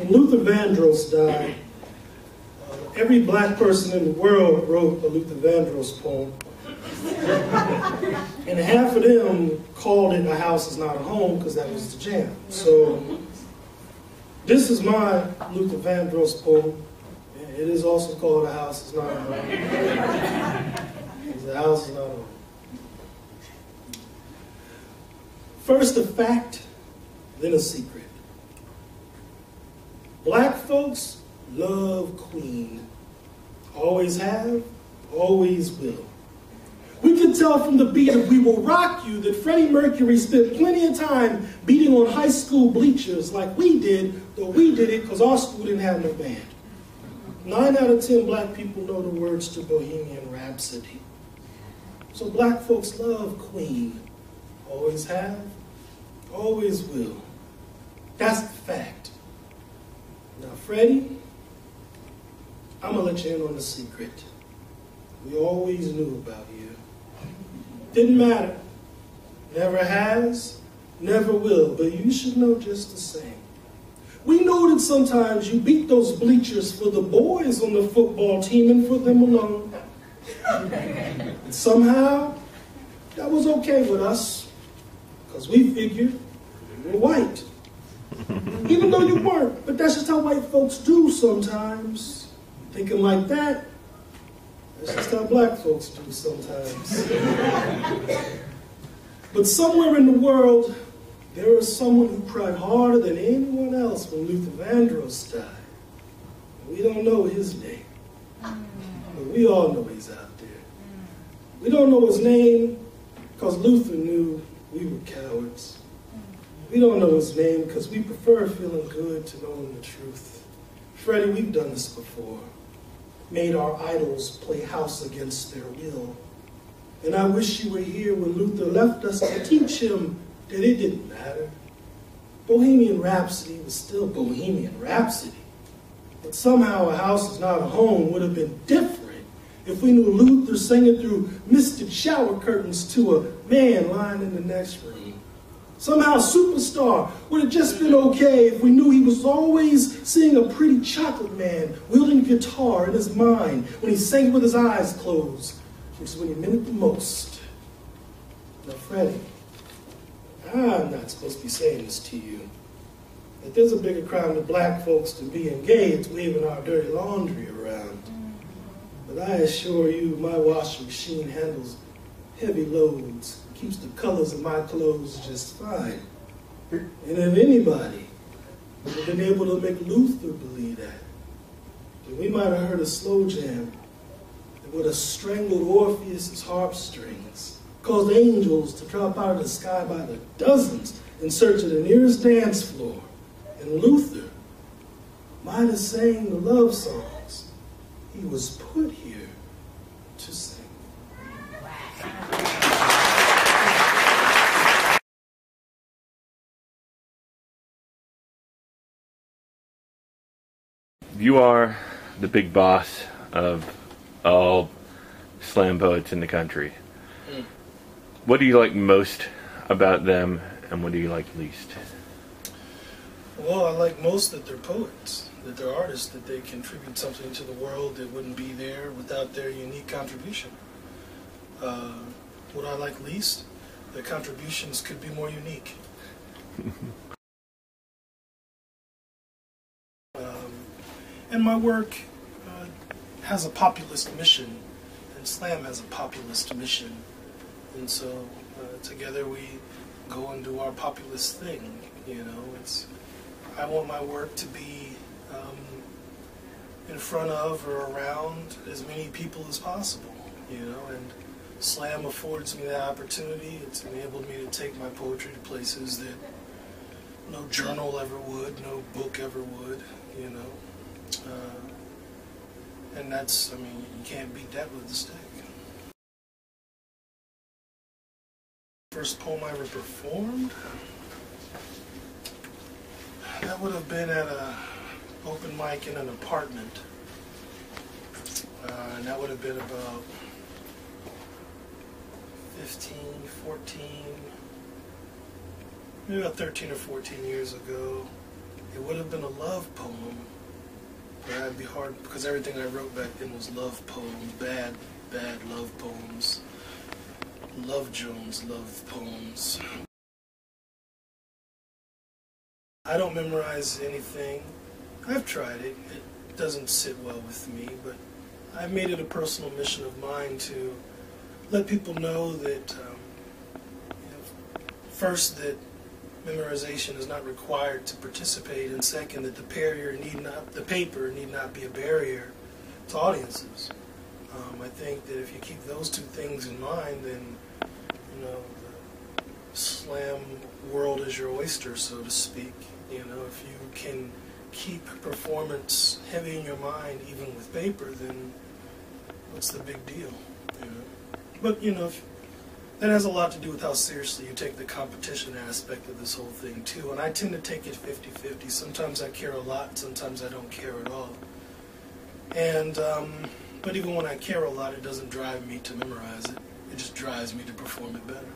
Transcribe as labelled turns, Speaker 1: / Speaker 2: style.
Speaker 1: When Luther Vandross died, every black person in the world wrote a Luther Vandross poem. And half of them called it A House Is Not a Home because that was the jam. So this is my Luther Vandross poem. It is also called A House Is Not a Home. The house is not a home. First a fact, then a secret. Black folks love Queen. Always have, always will. We can tell from the beat of We Will Rock You that Freddie Mercury spent plenty of time beating on high school bleachers like we did, though we did it because our school didn't have no band. 9 out of 10 black people know the words to Bohemian Rhapsody. So black folks love Queen. Always have, always will. That's the fact. Now, Freddie, I'm going to let you in on the secret. We always knew about you. Didn't matter. Never has, never will. But you should know just the same. We know that sometimes you beat those bleachers for the boys on the football team and for them alone. And somehow, that was okay with us. Because we figured you were white. Even though you weren't. But that's just how white folks do sometimes. Thinking like that, that's just how black folks do sometimes. But somewhere in the world, there was someone who cried harder than anyone else when Luther Vandross died. We don't know his name, but we all know he's out there. We don't know his name because Luther knew we were cowards. We don't know his name because we prefer feeling good to knowing the truth. Freddie, we've done this before. Made our idols play house against their will. And I wish you were here when Luther left us to teach him that it didn't matter. Bohemian Rhapsody was still Bohemian Rhapsody. But somehow A House Is Not a Home would have been different if we knew Luther singing through misted shower curtains to a man lying in the next room. Somehow Superstar would have just been okay if we knew he was always seeing a pretty chocolate man wielding a guitar in his mind when he sang with his eyes closed, which is when he meant it the most. Now, Freddie, I'm not supposed to be saying this to you. If there's a bigger crime to black folks than being gay, it's waving our dirty laundry around. But I assure you, my washing machine handles heavy loads, keeps the colors of my clothes just fine. And if anybody would have been able to make Luther believe that, then we might have heard a slow jam that would have strangled Orpheus's harp strings, caused angels to drop out of the sky by the dozens in search of the nearest dance floor. And Luther might have sang the love songs he was put here to sing.
Speaker 2: You are the big boss of all slam poets in the country. What do you like most about them, and what do you like least?
Speaker 1: Well, I like most that they're poets, that they're artists, that they contribute something to the world that wouldn't be there without their unique contribution. What I like least, their contributions could be more unique. And my work has a populist mission, and slam has a populist mission. And so together we go and do our populist thing. You know, I want my work to be in front of or around as many people as possible. You know, and slam affords me that opportunity. It's enabled me to take my poetry to places that no journal ever would, no book ever would. You know. And that's, I mean, you can't beat that with a stick. First poem I ever performed? That would have been at an open mic in an apartment. And that would have been about 15, 14, maybe about 13 or 14 years ago. it would have been a love poem, but I'd be hard, because everything I wrote back then was love poems, bad love poems. Love Jones love poems. I don't memorize anything. I've tried it. It doesn't sit well with me, but I've made it a personal mission of mine to let people know that, first, that memorization is not required to participate, and second, that the paper need not be a barrier to audiences. I think that if you keep those two things in mind, then, the slam world is your oyster, so to speak. If you can keep performance heavy in your mind, even with paper, then what's the big deal? But, that has a lot to do with how seriously you take the competition aspect of this whole thing, too. And I tend to take it 50-50. Sometimes I care a lot, sometimes I don't care at all. And, but even when I care a lot, it doesn't drive me to memorize it. It just drives me to perform it better.